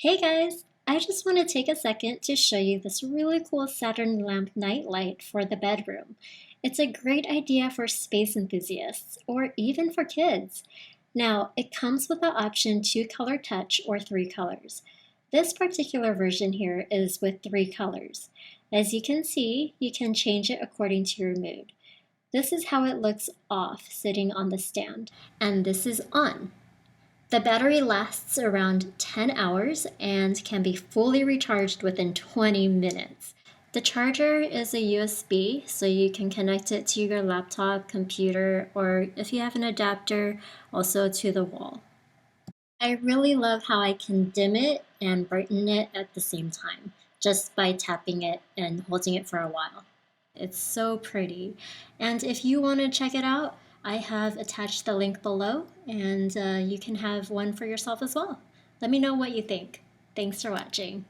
Hey guys! I just want to take a second to show you this really cool Saturn lamp night light for the bedroom. It's a great idea for space enthusiasts or even for kids. Now, it comes with the option 2-color touch or 3 colors. This particular version here is with 3 colors. As you can see, you can change it according to your mood. This is how it looks off sitting on the stand, and this is on. The battery lasts around 10 hours and can be fully recharged within 20 minutes. The charger is a USB, so you can connect it to your laptop, computer, or if you have an adapter, also to the wall. I really love how I can dim it and brighten it at the same time, just by tapping it and holding it for a while. It's so pretty. And if you want to check it out, I have attached the link below, and you can have one for yourself as well. Let me know what you think. Thanks for watching.